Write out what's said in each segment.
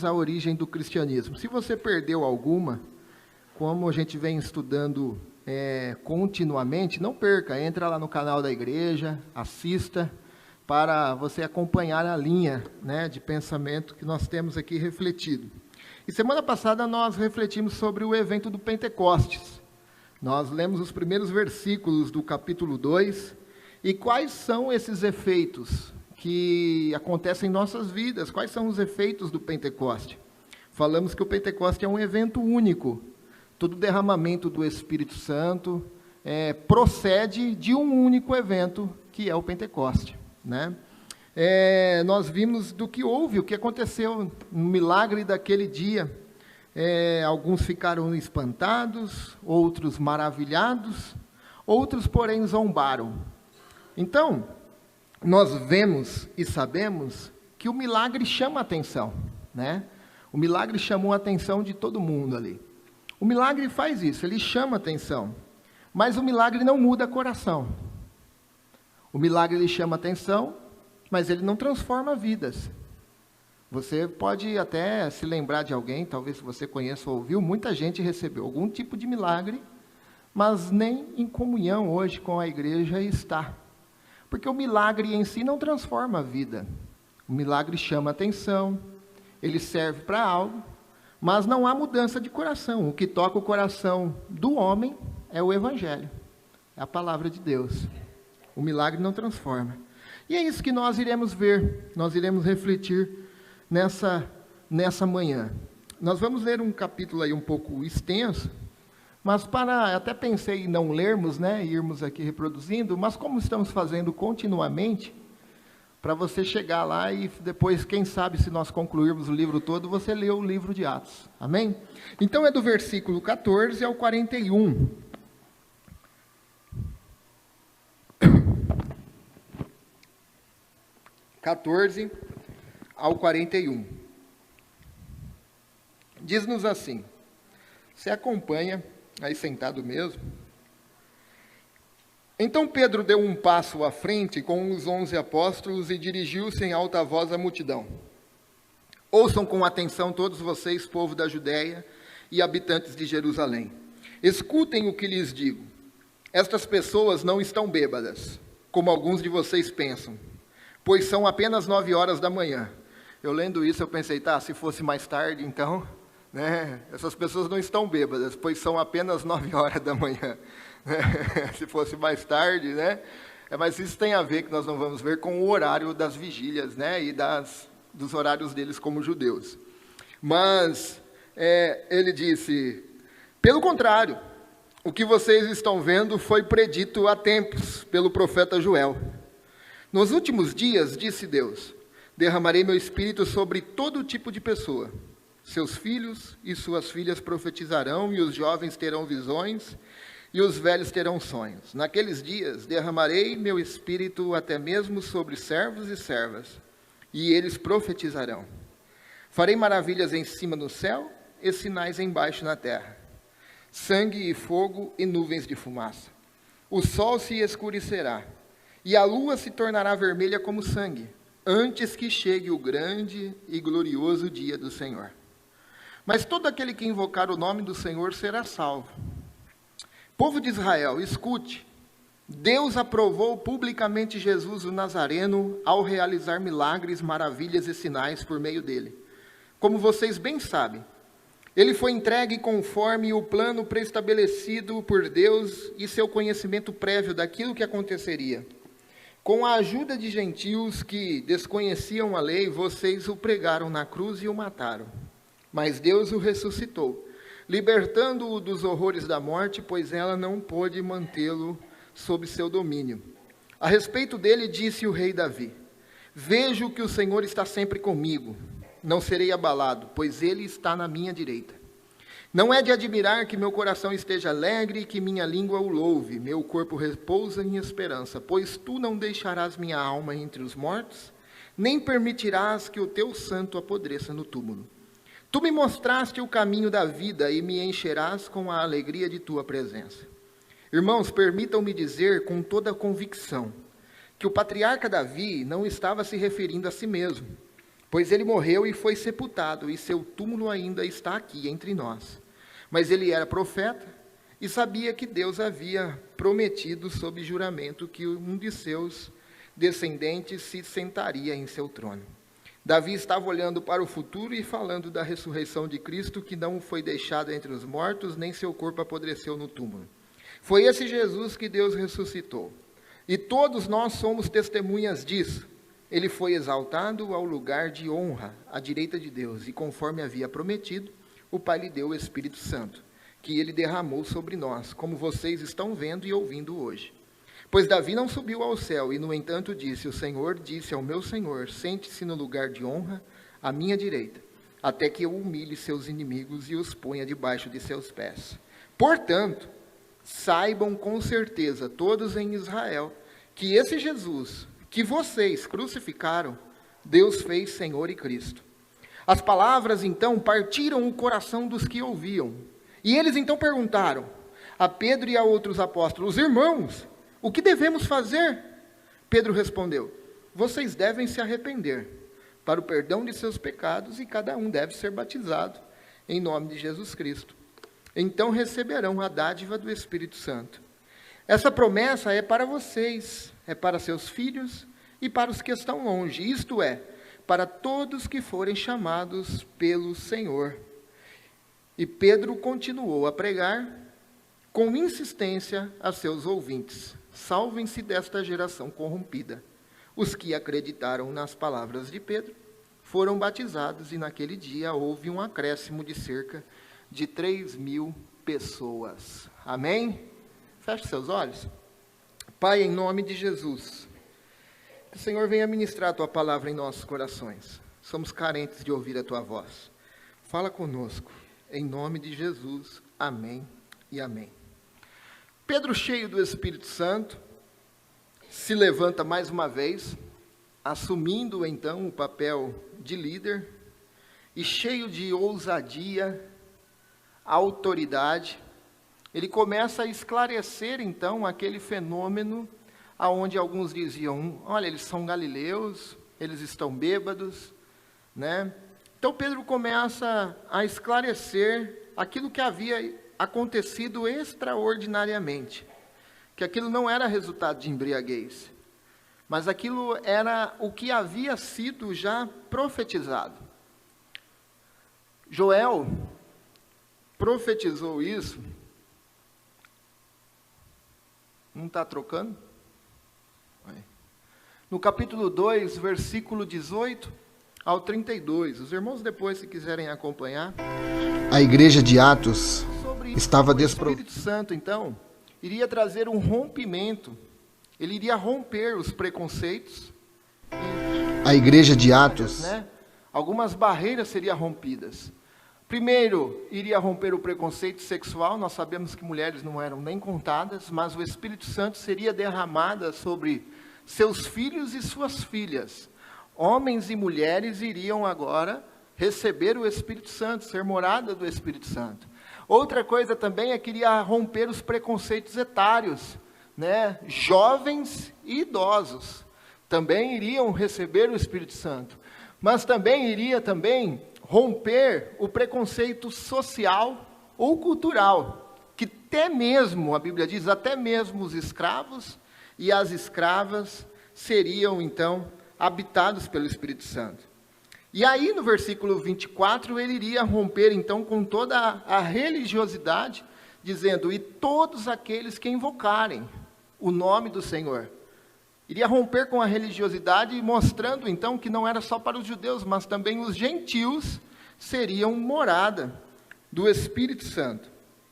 A origem do cristianismo. Se você perdeu alguma, como a gente vem estudando continuamente, não perca, entra lá no canal da igreja, assista, para você acompanhar a linha, de pensamento que nós temos aqui refletido. E semana passada nós refletimos sobre o evento do Pentecostes. Nós lemos os primeiros versículos do capítulo 2, e quais são esses efeitos que acontecem em nossas vidas, quais são os efeitos do Pentecoste. Falamos que o Pentecoste é um evento único, todo derramamento do Espírito Santo procede de um único evento, que é o Pentecoste. Nós vimos do que houve, o que aconteceu no milagre daquele dia. Alguns ficaram espantados, outros maravilhados, outros, porém, zombaram. Então, nós vemos e sabemos que o milagre chama a atenção, O milagre chamou a atenção de todo mundo ali. O milagre faz isso, ele chama a atenção. Mas o milagre não muda coração. O milagre ele chama a atenção, mas ele não transforma vidas. Você pode até se lembrar de alguém, talvez você conheça ou ouviu, muita gente recebeu algum tipo de milagre, mas nem em comunhão hoje com a igreja está. Porque o milagre em si não transforma a vida. O milagre chama a atenção, ele serve para algo, mas não há mudança de coração. O que toca o coração do homem é o Evangelho, é a palavra de Deus. O milagre não transforma. E é isso que nós iremos ver, nós iremos refletir nessa manhã. Nós vamos ler um capítulo aí um pouco extenso, mas até pensei em não lermos, irmos aqui reproduzindo, mas como estamos fazendo continuamente, para você chegar lá e depois, quem sabe, se nós concluirmos o livro todo, você lê o livro de Atos. Amém? Então é do versículo 14 ao 41. ao 41. Diz-nos assim, você acompanha, aí sentado mesmo. Então Pedro deu um passo à frente com os 11 apóstolos e dirigiu-se em alta voz à multidão. Ouçam com atenção todos vocês, povo da Judéia e habitantes de Jerusalém. Escutem o que lhes digo. Estas pessoas não estão bêbadas, como alguns de vocês pensam, pois são apenas 9 horas da manhã. Eu lendo isso, eu pensei, se fosse mais tarde, então, essas pessoas não estão bêbadas, pois são apenas 9 horas da manhã. Se fosse mais tarde, mas isso tem a ver, que nós não vamos ver, com o horário das vigílias, e dos horários deles como judeus. Mas ele disse, pelo contrário, o que vocês estão vendo foi predito há tempos pelo profeta Joel. Nos últimos dias, disse Deus, derramarei meu espírito sobre todo tipo de pessoa. Seus filhos e suas filhas profetizarão, e os jovens terão visões, e os velhos terão sonhos. Naqueles dias derramarei meu espírito até mesmo sobre servos e servas, e eles profetizarão. Farei maravilhas em cima no céu e sinais embaixo na terra. Sangue e fogo e nuvens de fumaça. O sol se escurecerá, e a lua se tornará vermelha como sangue, antes que chegue o grande e glorioso dia do Senhor. Mas todo aquele que invocar o nome do Senhor será salvo. Povo de Israel, escute. Deus aprovou publicamente Jesus o Nazareno ao realizar milagres, maravilhas e sinais por meio dele. Como vocês bem sabem, ele foi entregue conforme o plano preestabelecido por Deus e seu conhecimento prévio daquilo que aconteceria. Com a ajuda de gentios que desconheciam a lei, vocês o pregaram na cruz e o mataram. Mas Deus o ressuscitou, libertando-o dos horrores da morte, pois ela não pôde mantê-lo sob seu domínio. A respeito dele, disse o rei Davi, vejo que o Senhor está sempre comigo, não serei abalado, pois ele está na minha direita. Não é de admirar que meu coração esteja alegre e que minha língua o louve, meu corpo repousa em esperança, pois tu não deixarás minha alma entre os mortos, nem permitirás que o teu santo apodreça no túmulo. Tu me mostraste o caminho da vida e me encherás com a alegria de tua presença. Irmãos, permitam-me dizer com toda a convicção que o patriarca Davi não estava se referindo a si mesmo, Pois ele morreu e foi sepultado, e seu túmulo ainda está aqui entre nós. Mas ele era profeta e sabia que Deus havia prometido sob juramento que um de seus descendentes se sentaria em seu trono. Davi estava olhando para o futuro e falando da ressurreição de Cristo, que não foi deixado entre os mortos, nem seu corpo apodreceu no túmulo. Foi esse Jesus que Deus ressuscitou. E todos nós somos testemunhas disso. Ele foi exaltado ao lugar de honra, à direita de Deus, e conforme havia prometido, o Pai lhe deu o Espírito Santo, que ele derramou sobre nós, como vocês estão vendo e ouvindo hoje. Pois Davi não subiu ao céu, e no entanto disse, o Senhor disse ao meu Senhor, sente-se no lugar de honra, à minha direita, até que eu humilhe seus inimigos e os ponha debaixo de seus pés. Portanto, saibam com certeza, todos em Israel, que esse Jesus, que vocês crucificaram, Deus fez Senhor e Cristo. As palavras, então, partiram o coração dos que ouviam. E eles, então, perguntaram a Pedro e a outros apóstolos, irmãos, o que devemos fazer? Pedro respondeu, vocês devem se arrepender para o perdão de seus pecados e cada um deve ser batizado em nome de Jesus Cristo. Então receberão a dádiva do Espírito Santo. Essa promessa é para vocês, é para seus filhos e para os que estão longe, isto é, para todos que forem chamados pelo Senhor. E Pedro continuou a pregar com insistência a seus ouvintes, salvem-se desta geração corrompida. Os que acreditaram nas palavras de Pedro foram batizados e naquele dia houve um acréscimo de cerca de 3.000 pessoas. Amém? Feche seus olhos. Pai, em nome de Jesus, que o Senhor venha ministrar a Tua palavra em nossos corações. Somos carentes de ouvir a Tua voz. Fala conosco, em nome de Jesus. Amém e amém. Pedro, cheio do Espírito Santo, se levanta mais uma vez, assumindo então o papel de líder, e cheio de ousadia, autoridade, ele começa a esclarecer então aquele fenômeno aonde alguns diziam, olha, eles são galileus, eles estão bêbados, né? Então Pedro começa a esclarecer aquilo que havia acontecido extraordinariamente, que aquilo não era resultado de embriaguez, mas aquilo era o que havia sido já profetizado. Joel profetizou isso. Não está trocando? No capítulo 2, versículo 18 ao 32. Os irmãos depois, se quiserem acompanhar. A igreja de Atos estava desprovida. O Espírito Santo, então, iria trazer um rompimento. Ele iria romper os preconceitos. A igreja de Atos, né? Algumas barreiras seriam rompidas. Primeiro, iria romper o preconceito sexual. Nós sabemos que mulheres não eram nem contadas, mas o Espírito Santo seria derramado sobre seus filhos e suas filhas. Homens e mulheres iriam agora receber o Espírito Santo, ser morada do Espírito Santo. Outra coisa também é que iria romper os preconceitos etários, né? Jovens e idosos também iriam receber o Espírito Santo, mas também iria romper o preconceito social ou cultural, que até mesmo, a Bíblia diz, até mesmo os escravos e as escravas seriam então habitados pelo Espírito Santo. E aí no versículo 24 ele iria romper então com toda a religiosidade, dizendo, e todos aqueles que invocarem o nome do Senhor. Iria romper com a religiosidade, mostrando então que não era só para os judeus, mas também os gentios seriam morada do Espírito Santo.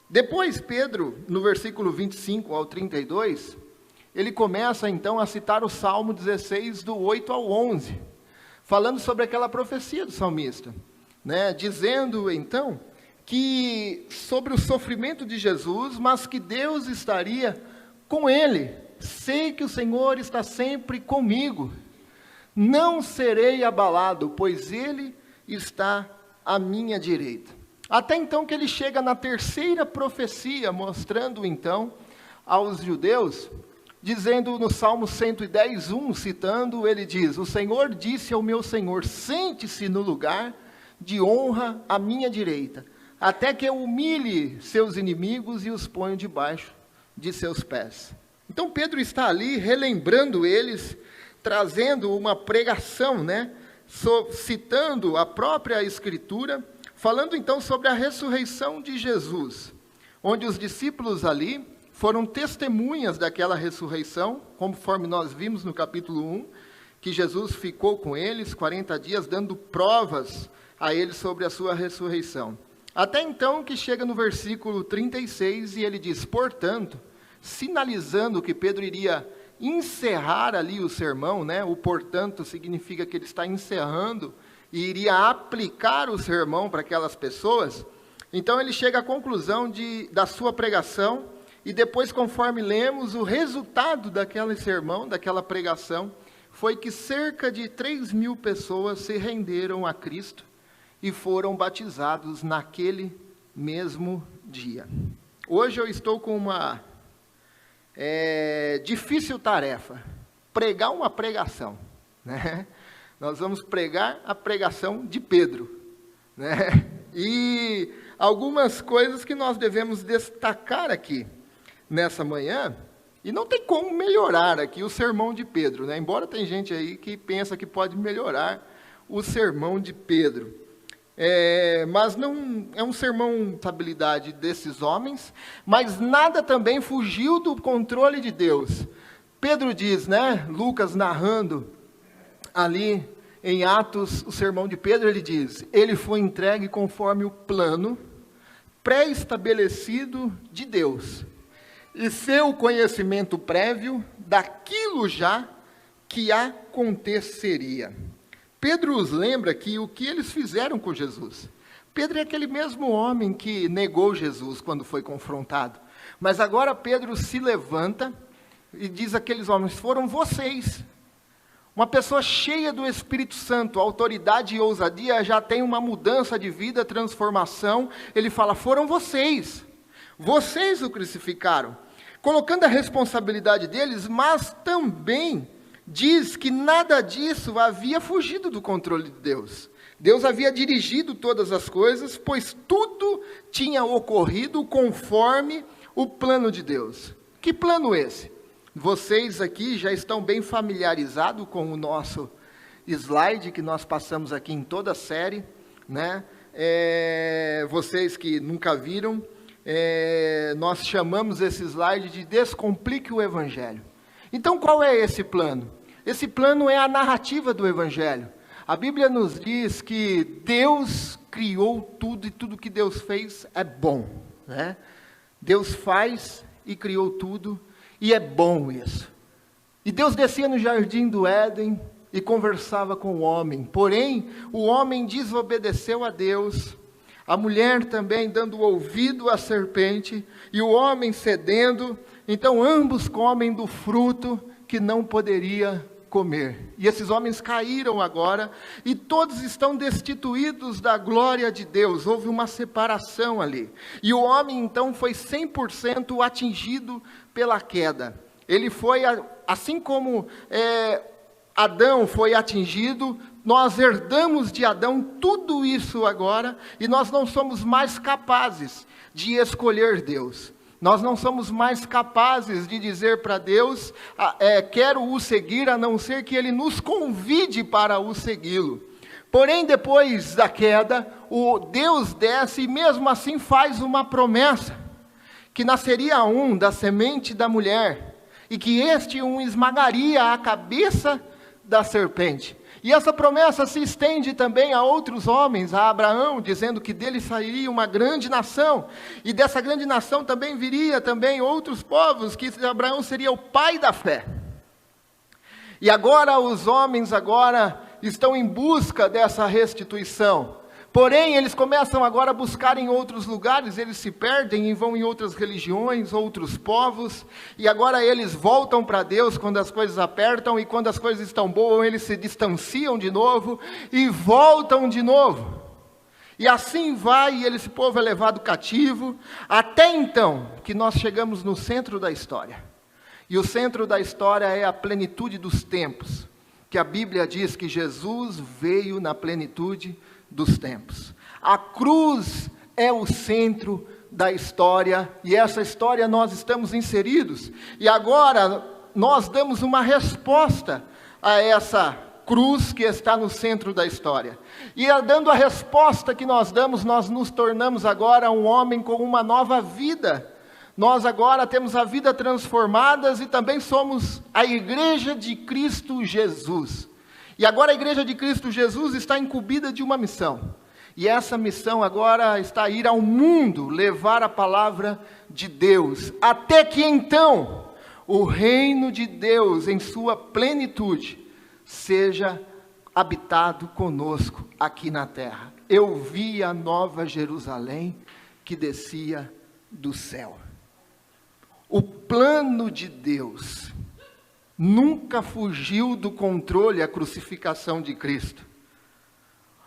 Depois Pedro, no versículo 25 ao 32, ele começa então a citar o Salmo 16, do 8 ao 11, falando sobre aquela profecia do salmista, né? Dizendo então que sobre o sofrimento de Jesus, mas que Deus estaria com ele. Sei que o Senhor está sempre comigo, não serei abalado, pois ele está à minha direita. Até então que ele chega na terceira profecia, mostrando então aos judeus dizendo no Salmo 110:1, citando, ele diz: o Senhor disse ao meu Senhor, sente-se no lugar de honra à minha direita, até que eu humilhe seus inimigos e os ponho debaixo de seus pés. Então Pedro está ali relembrando eles, trazendo uma pregação, citando a própria Escritura, falando então sobre a ressurreição de Jesus, onde os discípulos ali foram testemunhas daquela ressurreição, conforme nós vimos no capítulo 1, que Jesus ficou com eles 40 dias, dando provas a eles sobre a sua ressurreição. Até então que chega no versículo 36 e ele diz: portanto, sinalizando que Pedro iria encerrar ali o sermão, o portanto significa que ele está encerrando e iria aplicar o sermão para aquelas pessoas. Então ele chega à conclusão da sua pregação, e depois, conforme lemos, o resultado daquele sermão, daquela pregação, foi que cerca de 3.000 pessoas se renderam a Cristo e foram batizados naquele mesmo dia. Hoje eu estou com uma difícil tarefa: pregar uma pregação, Nós vamos pregar a pregação de Pedro, E algumas coisas que nós devemos destacar aqui nessa manhã, e não tem como melhorar aqui o sermão de Pedro, embora tem gente aí que pensa que pode melhorar o sermão de Pedro. Mas não é um sermão de responsabilidade desses homens, mas nada também fugiu do controle de Deus. Pedro diz, Lucas narrando ali em Atos, o sermão de Pedro, ele diz: ele foi entregue conforme o plano pré-estabelecido de Deus, e seu conhecimento prévio daquilo já que aconteceria. Pedro os lembra que o que eles fizeram com Jesus. Pedro é aquele mesmo homem que negou Jesus quando foi confrontado. Mas agora Pedro se levanta e diz àqueles homens: foram vocês. Uma pessoa cheia do Espírito Santo, autoridade e ousadia, já tem uma mudança de vida, transformação. Ele fala: foram vocês. Vocês o crucificaram, colocando a responsabilidade deles, mas também diz que nada disso havia fugido do controle de Deus. Deus havia dirigido todas as coisas, pois tudo tinha ocorrido conforme o plano de Deus. Que plano esse? Vocês aqui já estão bem familiarizados com o nosso slide que nós passamos aqui em toda a série, Vocês que nunca viram, nós chamamos esse slide de Descomplique o Evangelho. Então, qual é esse plano? Esse plano é a narrativa do Evangelho. A Bíblia nos diz que Deus criou tudo e tudo que Deus fez é bom, Deus faz e criou tudo e é bom isso. E Deus descia no jardim do Éden e conversava com o homem. Porém, o homem desobedeceu a Deus, a mulher também dando ouvido à serpente, e o homem cedendo. Então ambos comem do fruto que não poderia comer. E esses homens caíram agora, e todos estão destituídos da glória de Deus. Houve uma separação ali. E o homem então foi 100% atingido pela queda. Ele foi, assim como Adão foi atingido, nós herdamos de Adão tudo isso agora, e nós não somos mais capazes de escolher Deus. Nós não somos mais capazes de dizer para Deus, quero o seguir, a não ser que Ele nos convide para o segui-lo. Porém, depois da queda, o Deus desce e mesmo assim faz uma promessa, que nasceria um da semente da mulher, e que este um esmagaria a cabeça da serpente. E essa promessa se estende também a outros homens, a Abraão, dizendo que dele sairia uma grande nação, e dessa grande nação também viria também outros povos, que Abraão seria o pai da fé. E agora os homens estão em busca dessa restituição. Porém, eles começam agora a buscar em outros lugares, eles se perdem e vão em outras religiões, outros povos, e agora eles voltam para Deus quando as coisas apertam, e quando as coisas estão boas, eles se distanciam de novo, e voltam de novo. E assim vai, e esse povo é levado cativo, até então, que nós chegamos no centro da história. E o centro da história é a plenitude dos tempos, que a Bíblia diz que Jesus veio na plenitude dos tempos. A cruz é o centro da história, e essa história nós estamos inseridos. E agora nós damos uma resposta a essa cruz que está no centro da história. E dando a resposta que nós damos, nós nos tornamos agora um homem com uma nova vida. Nós agora temos a vida transformada e também somos a Igreja de Cristo Jesus. E agora a Igreja de Cristo Jesus está incumbida de uma missão. E essa missão agora está a ir ao mundo, levar a palavra de Deus. Até que então, o reino de Deus em sua plenitude seja habitado conosco aqui na terra. Eu vi a nova Jerusalém que descia do céu. O plano de Deus nunca fugiu do controle a crucificação de Cristo.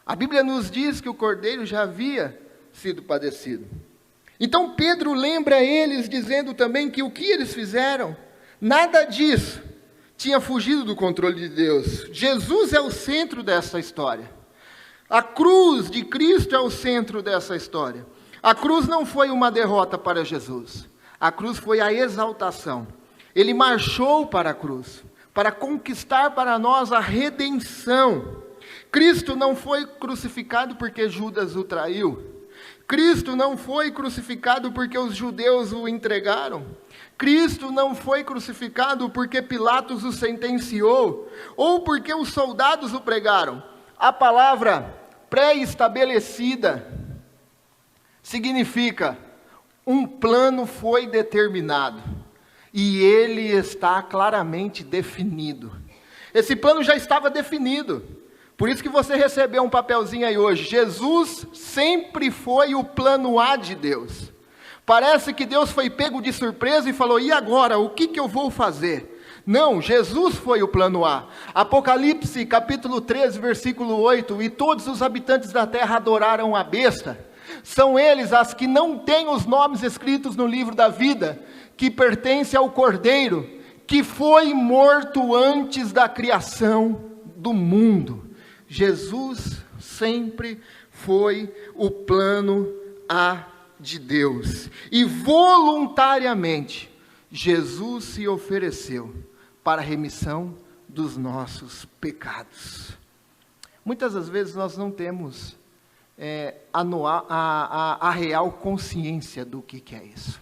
A Bíblia nos diz que o Cordeiro já havia sido padecido. Então Pedro lembra eles dizendo também que o que eles fizeram, nada disso tinha fugido do controle de Deus. Jesus é o centro dessa história. A cruz de Cristo é o centro dessa história. A cruz não foi uma derrota para Jesus. A cruz foi a exaltação. Ele marchou para a cruz, para conquistar para nós a redenção. Cristo não foi crucificado porque Judas o traiu. Cristo não foi crucificado porque os judeus o entregaram. Cristo não foi crucificado porque Pilatos o sentenciou, ou porque os soldados o pregaram. A palavra pré-estabelecida significa um plano foi determinado e ele está claramente definido. Esse plano já estava definido. Por isso que você recebeu um papelzinho aí hoje. Jesus sempre foi o plano A de Deus. Parece que Deus foi pego de surpresa e falou: e agora, o que eu vou fazer? Não, Jesus foi o plano A. Apocalipse capítulo 13, versículo 8. E todos os habitantes da terra adoraram a besta. São eles as que não têm os nomes escritos no livro da vida, que pertence ao Cordeiro, que foi morto antes da criação do mundo. Jesus sempre foi o plano A de Deus. E voluntariamente, Jesus se ofereceu para a remissão dos nossos pecados. Muitas das vezes nós não temos a real consciência do que é isso.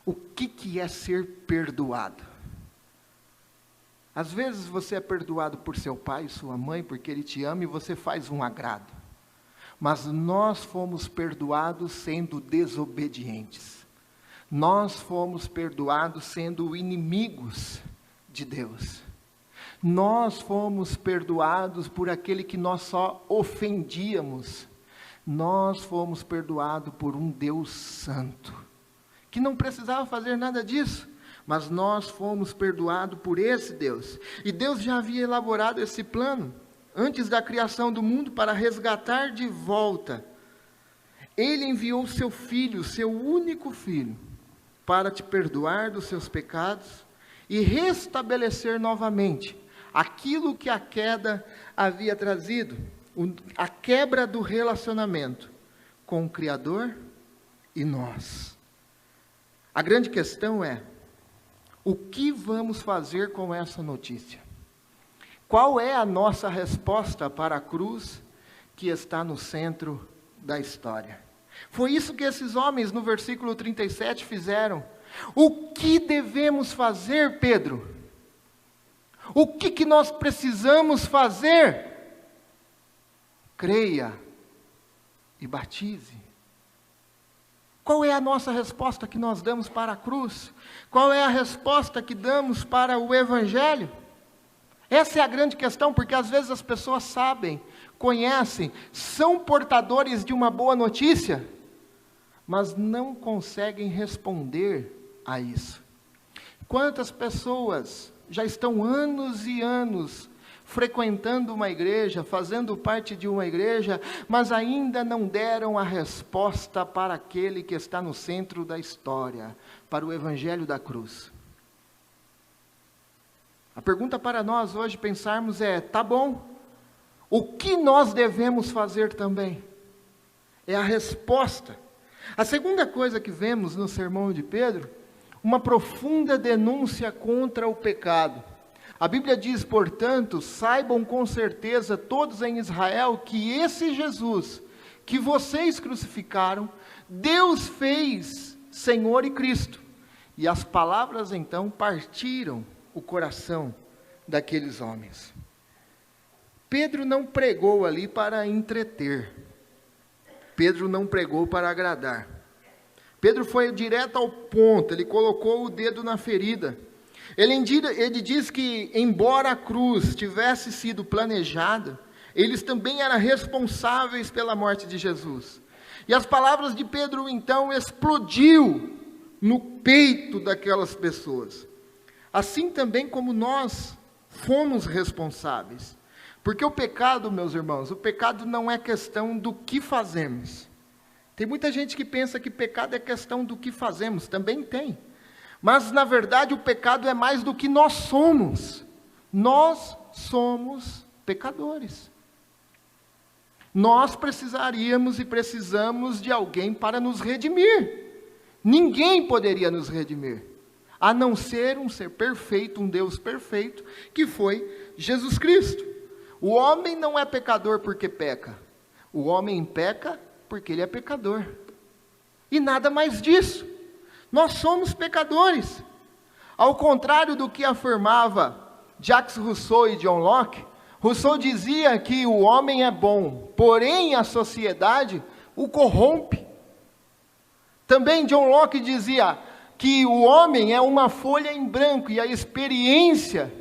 O que é ser perdoado? Às vezes você é perdoado por seu pai e sua mãe, porque ele te ama e você faz um agrado. Mas nós fomos perdoados sendo desobedientes. Nós fomos perdoados sendo inimigos de Deus. Nós fomos perdoados por aquele que nós só ofendíamos. Nós fomos perdoados por um Deus santo, que não precisava fazer nada disso. Mas nós fomos perdoados por esse Deus. E Deus já havia elaborado esse plano antes da criação do mundo para resgatar de volta. Ele enviou seu filho, seu único filho, para te perdoar dos seus pecados e restabelecer novamente aquilo que a queda havia trazido, a quebra do relacionamento com o Criador e nós. A grande questão é: o que vamos fazer com essa notícia? Qual é a nossa resposta para a cruz que está no centro da história? Foi isso que esses homens no versículo 37 fizeram. O que devemos fazer, Pedro? O que nós precisamos fazer? Creia e batize. Qual é a nossa resposta que nós damos para a cruz? Qual é a resposta que damos para o Evangelho? Essa é a grande questão, porque às vezes as pessoas sabem, conhecem, são portadores de uma boa notícia, mas não conseguem responder a isso. Quantas pessoas já estão anos e anos frequentando uma igreja, fazendo parte de uma igreja, mas ainda não deram a resposta para aquele que está no centro da história, para o Evangelho da cruz. A pergunta para nós hoje pensarmos é: tá bom, o que nós devemos fazer também? É a resposta. A segunda coisa que vemos no sermão de Pedro, uma profunda denúncia contra o pecado. A Bíblia diz, portanto, saibam com certeza todos em Israel que esse Jesus, que vocês crucificaram, Deus fez Senhor e Cristo. E as palavras então partiram o coração daqueles homens. Pedro não pregou ali para entreter. Pedro não pregou para agradar. Pedro foi direto ao ponto, ele colocou o dedo na ferida. Ele diz que, embora a cruz tivesse sido planejada, eles também eram responsáveis pela morte de Jesus. E as palavras de Pedro, então, explodiu no peito daquelas pessoas. Assim também como nós fomos responsáveis. Porque o pecado, meus irmãos, o pecado não é questão do que fazemos. Tem muita gente que pensa que pecado é questão do que fazemos, também tem. Mas, na verdade, o pecado é mais do que nós somos. Nós somos pecadores. Nós precisaríamos e precisamos de alguém para nos redimir. Ninguém poderia nos redimir, a não ser um ser perfeito, um Deus perfeito, que foi Jesus Cristo. O homem não é pecador porque peca. O homem peca porque ele é pecador. E nada mais disso. Nós somos pecadores. Ao contrário do que afirmava Jacques Rousseau e John Locke, Rousseau dizia que o homem é bom, porém a sociedade o corrompe. Também John Locke dizia que o homem é uma folha em branco e a experiência,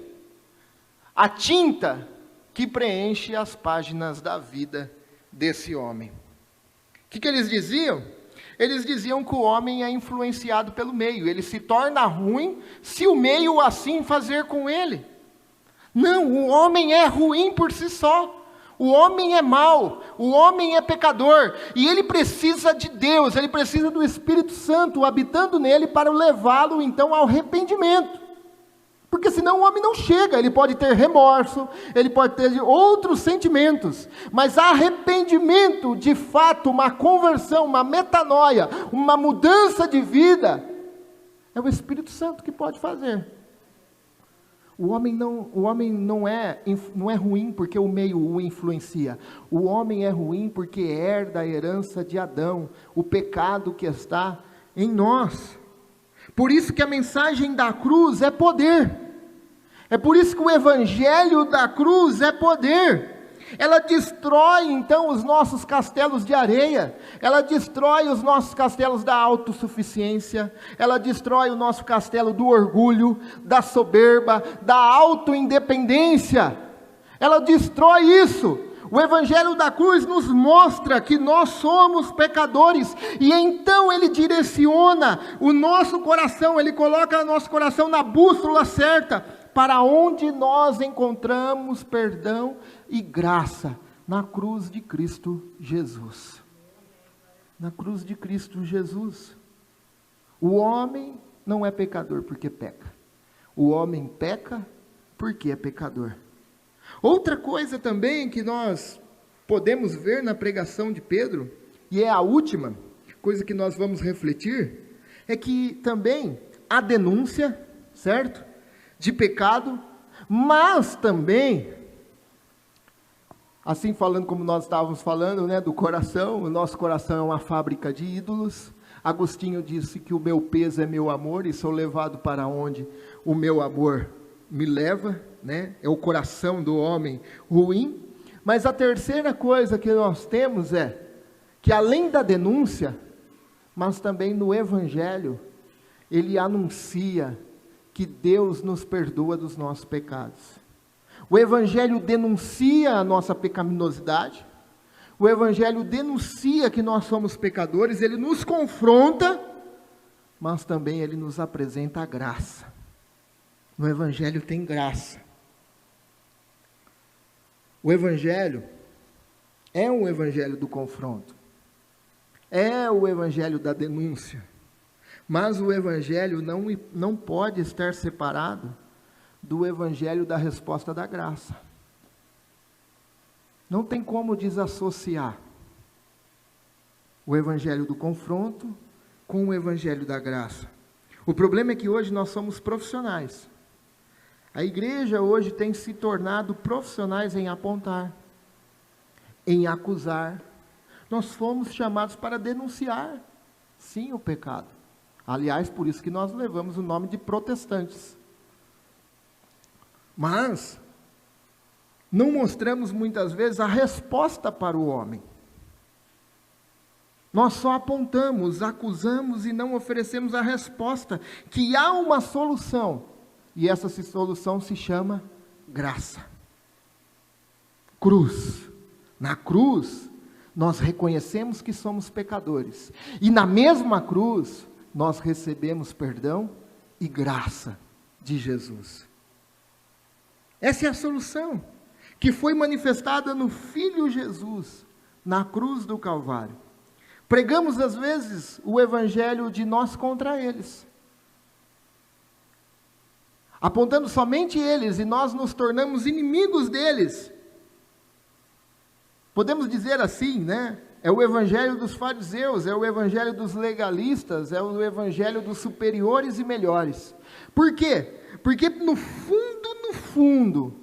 a tinta que preenche as páginas da vida desse homem. O que eles diziam? Eles diziam que o homem é influenciado pelo meio, ele se torna ruim se o meio assim fazer com ele. Não, o homem é ruim por si só. O homem é mau, o homem é pecador, e ele precisa de Deus, ele precisa do Espírito Santo habitando nele para levá-lo então ao arrependimento. Porque senão o homem não chega, ele pode ter remorso, ele pode ter outros sentimentos, mas arrependimento, de fato, uma conversão, uma metanoia, uma mudança de vida, é o Espírito Santo que pode fazer. O homem não é ruim porque o meio o influencia. O homem é ruim porque herda a herança de Adão, o pecado que está em nós. Por isso que a mensagem da cruz é poder. É por isso que o evangelho da cruz é poder. Ela destrói então os nossos castelos de areia, ela destrói os nossos castelos da autossuficiência, ela destrói o nosso castelo do orgulho, da soberba, da autoindependência, ela destrói isso. O evangelho da cruz nos mostra que nós somos pecadores, e então ele direciona o nosso coração, ele coloca o nosso coração na bússola certa, para onde nós encontramos perdão e graça, na cruz de Cristo Jesus. Na cruz de Cristo Jesus. O homem não é pecador porque peca. O homem peca porque é pecador. Outra coisa também que nós podemos ver na pregação de Pedro, e é a última coisa que nós vamos refletir, é que também a denúncia, certo? De pecado, mas também, assim falando como nós estávamos falando, né, do coração, o nosso coração é uma fábrica de ídolos. Agostinho disse que o meu peso é meu amor, e sou levado para onde o meu amor me leva, né? É o coração do homem ruim. Mas a terceira coisa que nós temos é, que além da denúncia, mas também no evangelho, ele anuncia que Deus nos perdoa dos nossos pecados. O evangelho denuncia a nossa pecaminosidade, o evangelho denuncia que nós somos pecadores, ele nos confronta, mas também ele nos apresenta a graça. No evangelho tem graça. O evangelho é um evangelho do confronto, é o evangelho da denúncia. Mas o evangelho não pode estar separado do evangelho da resposta da graça. Não tem como desassociar o evangelho do confronto com o evangelho da graça. O problema é que hoje nós somos profissionais. A igreja hoje tem se tornado profissionais em apontar, em acusar. Nós fomos chamados para denunciar, sim, o pecado. Aliás, por isso que nós levamos o nome de protestantes. Mas não mostramos muitas vezes a resposta para o homem. Nós só apontamos, acusamos e não oferecemos a resposta, que há uma solução, e essa solução se chama graça. Cruz. Na cruz, nós reconhecemos que somos pecadores, e na mesma cruz, nós recebemos perdão e graça de Jesus. Essa é a solução, que foi manifestada no Filho Jesus, na cruz do Calvário. Pregamos às vezes o evangelho de nós contra eles, apontando somente eles, e nós nos tornamos inimigos deles. Podemos dizer assim, né? É o evangelho dos fariseus, é o evangelho dos legalistas, é o evangelho dos superiores e melhores. Por quê? Porque no fundo,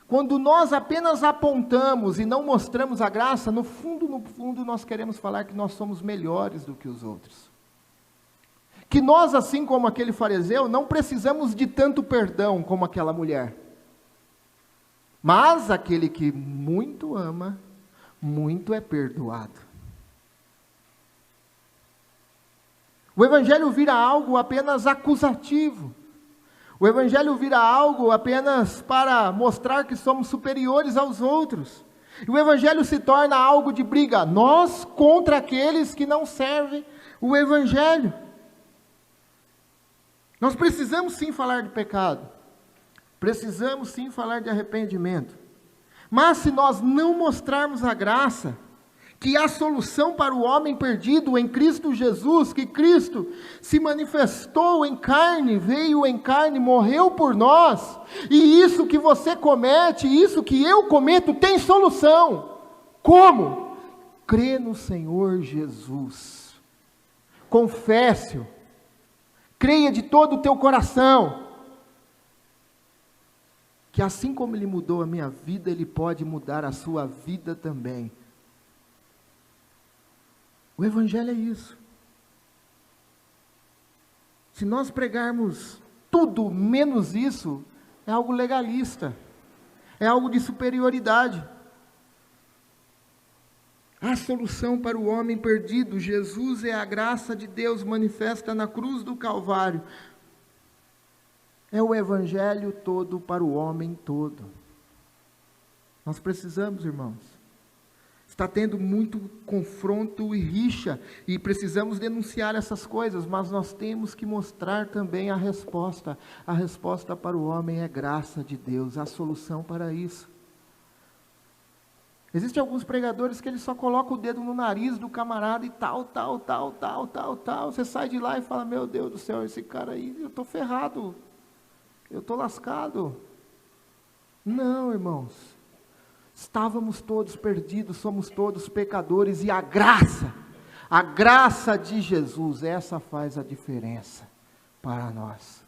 quando nós apenas apontamos e não mostramos a graça, no fundo nós queremos falar que nós somos melhores do que os outros. Que nós, assim como aquele fariseu, não precisamos de tanto perdão como aquela mulher. Mas aquele que muito ama, muito é perdoado. O evangelho vira algo apenas acusativo. O evangelho vira algo apenas para mostrar que somos superiores aos outros. E o evangelho se torna algo de briga, nós contra aqueles que não servem o evangelho. Nós precisamos sim falar de pecado. Precisamos sim falar de arrependimento. Mas se nós não mostrarmos a graça, que há solução para o homem perdido em Cristo Jesus, que Cristo se manifestou em carne, veio em carne, morreu por nós, e isso que você comete, isso que eu cometo, tem solução. Como? Crê no Senhor Jesus, confesse-o, creia de todo o teu coração, que assim como Ele mudou a minha vida, Ele pode mudar a sua vida também. O evangelho é isso. Se nós pregarmos tudo menos isso, é algo legalista, é algo de superioridade. A solução para o homem perdido, Jesus é a graça de Deus manifesta na cruz do Calvário. É o evangelho todo para o homem todo. Nós precisamos, irmãos. Está tendo muito confronto e rixa, e precisamos denunciar essas coisas, mas nós temos que mostrar também a resposta. A resposta para o homem é graça de Deus, a solução para isso. Existem alguns pregadores que eles só colocam o dedo no nariz do camarada e tal. Você sai de lá e fala, meu Deus do céu, esse cara aí, eu estou ferrado, eu estou lascado. Não, irmãos. Estávamos todos perdidos, somos todos pecadores, e a graça de Jesus, essa faz a diferença para nós.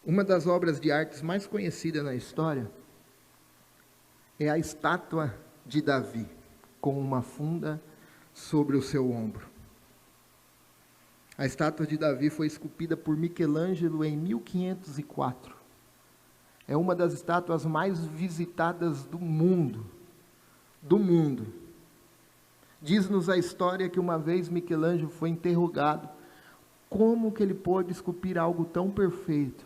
Uma das obras de artes mais conhecidas na história é a estátua de Davi, com uma funda sobre o seu ombro. A estátua de Davi foi esculpida por Michelangelo em 1504. É uma das estátuas mais visitadas do mundo. Diz-nos a história que uma vez Michelangelo foi interrogado como que ele pôde esculpir algo tão perfeito.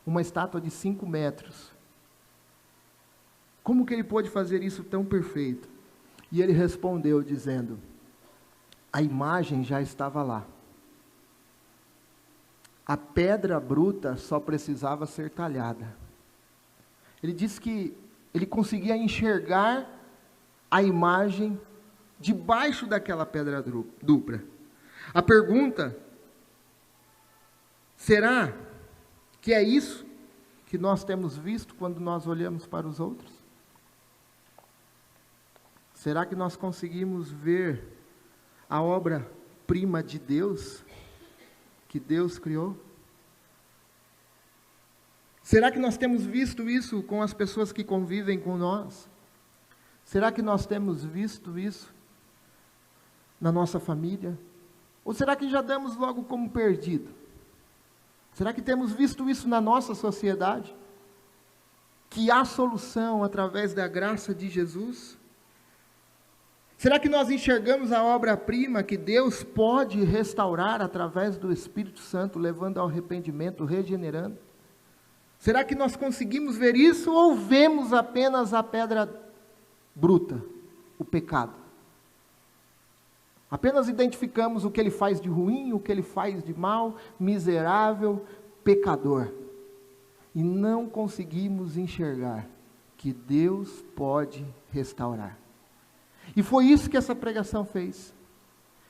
Uma estátua de 5 metros. Como que ele pôde fazer isso tão perfeito? E ele respondeu dizendo, a imagem já estava lá. A pedra bruta só precisava ser talhada. Ele disse que ele conseguia enxergar a imagem debaixo daquela pedra dupla. A pergunta, será Que é isso que nós temos visto quando nós olhamos para os outros? Será que nós conseguimos ver a obra-prima de Deus, que Deus criou? Será que nós temos visto isso com as pessoas que convivem com nós? Será que nós temos visto isso na nossa família? Ou será que já damos logo como perdido? Será que temos visto isso na nossa sociedade? Que há solução através da graça de Jesus? Será que nós enxergamos a obra-prima que Deus pode restaurar através do Espírito Santo, levando ao arrependimento, regenerando? Será que nós conseguimos ver isso ou vemos apenas a pedra bruta, o pecado? Apenas identificamos o que ele faz de ruim, o que ele faz de mal, miserável, pecador. E não conseguimos enxergar que Deus pode restaurar. E foi isso que essa pregação fez.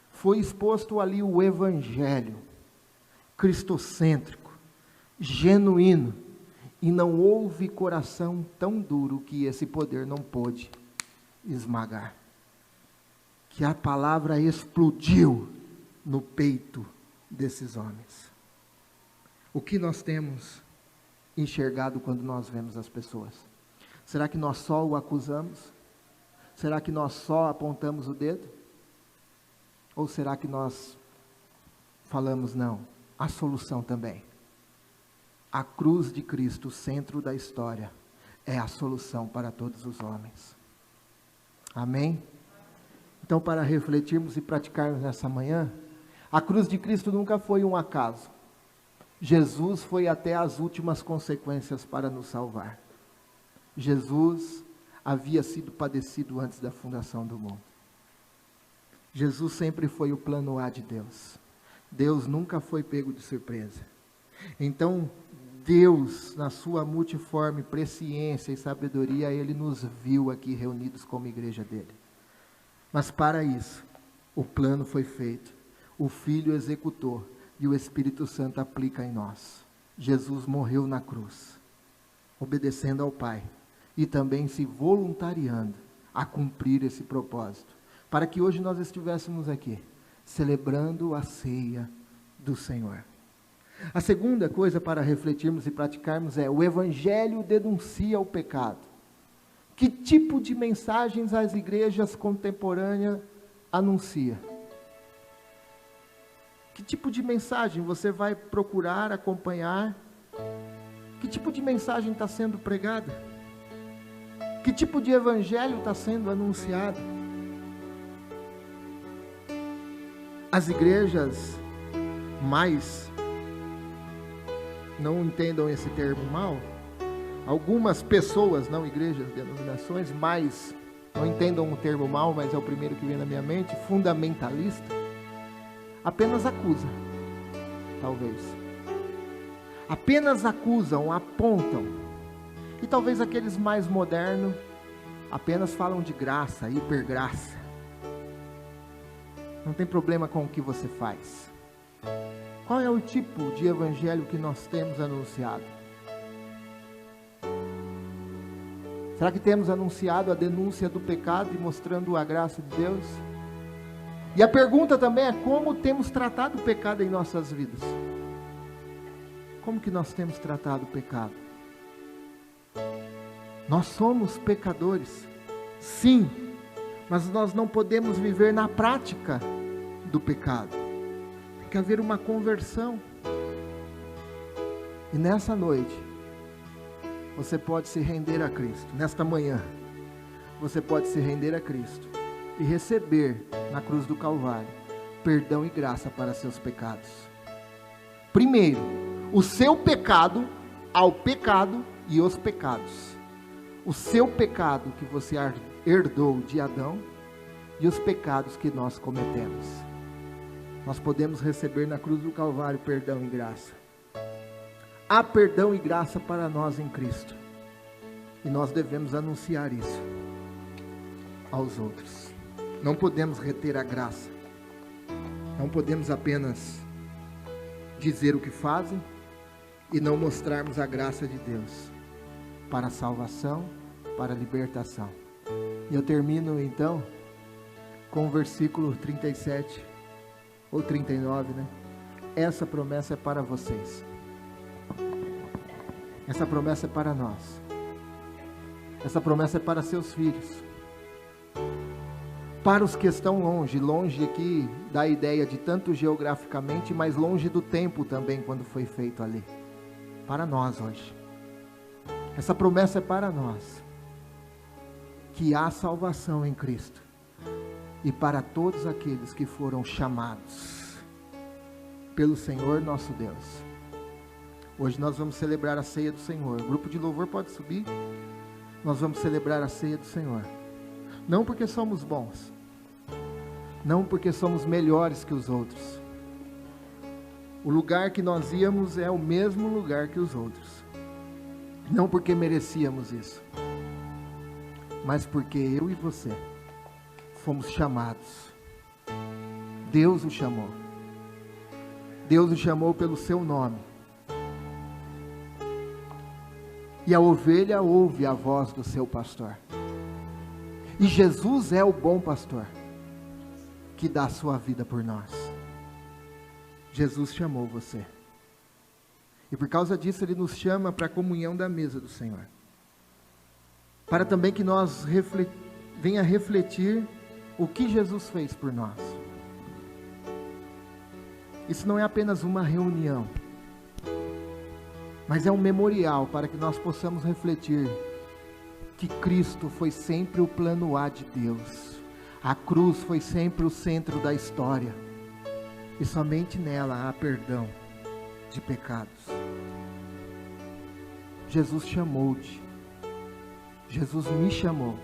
Foi exposto ali o Evangelho, cristocêntrico, genuíno. E não houve coração tão duro que esse poder não pôde esmagar. Que a palavra explodiu no peito desses homens. O que nós temos enxergado quando nós vemos as pessoas? Será que nós só o acusamos? Será que nós só apontamos o dedo? Ou será que nós falamos não? A solução também. A cruz de Cristo, o centro da história, é a solução para todos os homens. Amém? Então, para refletirmos e praticarmos nessa manhã, a cruz de Cristo nunca foi um acaso. Jesus foi até as últimas consequências para nos salvar. Jesus havia sido padecido antes da fundação do mundo. Jesus sempre foi o plano A de Deus. Deus nunca foi pego de surpresa. Então, Deus, na sua multiforme presciência e sabedoria, Ele nos viu aqui reunidos como igreja dele. Mas para isso, o plano foi feito, o Filho executou e o Espírito Santo aplica em nós. Jesus morreu na cruz, obedecendo ao Pai e também se voluntariando a cumprir esse propósito, para que hoje nós estivéssemos aqui, celebrando a ceia do Senhor. A segunda coisa para refletirmos e praticarmos é: o Evangelho denuncia o pecado. Que tipo de mensagens as igrejas contemporâneas anunciam? Que tipo de mensagem você vai procurar acompanhar? Que tipo de mensagem está sendo pregada? Que tipo de evangelho está sendo anunciado? As igrejas mais, não entendam esse termo mal, algumas pessoas, não igrejas, denominações, mas, não entendam o termo mal, mas é o primeiro que vem na minha mente, fundamentalista, apenas acusa, talvez. Apenas acusam, apontam. E talvez aqueles mais modernos apenas falam de graça, hipergraça. Não tem problema com o que você faz. Qual é o tipo de evangelho que nós temos anunciado? Será que temos anunciado a denúncia do pecado e mostrando a graça de Deus? E a pergunta também é: como temos tratado o pecado em nossas vidas? Como que nós temos tratado o pecado? Nós somos pecadores, sim, mas nós não podemos viver na prática do pecado. Tem que haver uma conversão. E nessa noite, você pode se render a Cristo. Nesta manhã, você pode se render a Cristo e receber na cruz do Calvário perdão e graça para seus pecados. Primeiro, o seu pecado ao pecado e os pecados. O seu pecado que você herdou de Adão e os pecados que nós cometemos. Nós podemos receber na cruz do Calvário perdão e graça. Há perdão e graça para nós em Cristo. E nós devemos anunciar isso aos outros. Não podemos reter a graça. Não podemos apenas dizer o que fazem e não mostrarmos a graça de Deus para a salvação, para a libertação. E eu termino então com o versículo 37 ou 39, né? Essa promessa é para vocês. Essa promessa é para nós. Essa promessa é para seus filhos. Para os que estão longe, longe aqui da ideia de tanto geograficamente, mas longe do tempo também, quando foi feito ali. Para nós hoje. Essa promessa é para nós. Que há salvação em Cristo. E para todos aqueles que foram chamados pelo Senhor nosso Deus. Hoje nós vamos celebrar a ceia do Senhor. O grupo de louvor pode subir. Nós vamos celebrar a ceia do Senhor. Não porque somos bons. Não porque somos melhores que os outros. O lugar que nós íamos é o mesmo lugar que os outros. Não porque merecíamos isso. Mas porque eu e você fomos chamados. Deus o chamou. Deus o chamou pelo seu nome. E a ovelha ouve a voz do seu pastor. E Jesus é o bom pastor, que dá a sua vida por nós. Jesus chamou você. E por causa disso Ele nos chama para a comunhão da mesa do Senhor. Para também que nós venha refletir o que Jesus fez por nós. Isso não é apenas uma reunião, mas é um memorial para que nós possamos refletir que Cristo foi sempre o plano A de Deus. A cruz foi sempre o centro da história. E somente nela há perdão de pecados. Jesus chamou-te. Jesus me chamou.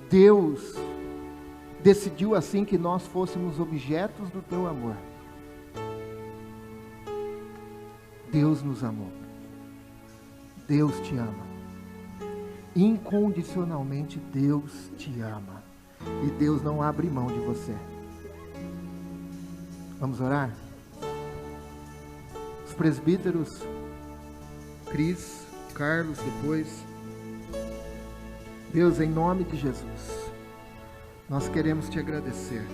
Deus decidiu assim que nós fôssemos objetos do teu amor. Deus nos amou. Deus te ama. Incondicionalmente Deus te ama. E Deus não abre mão de você. Vamos orar? Os presbíteros, Cris, Carlos, depois. Deus, em nome de Jesus, nós queremos te agradecer.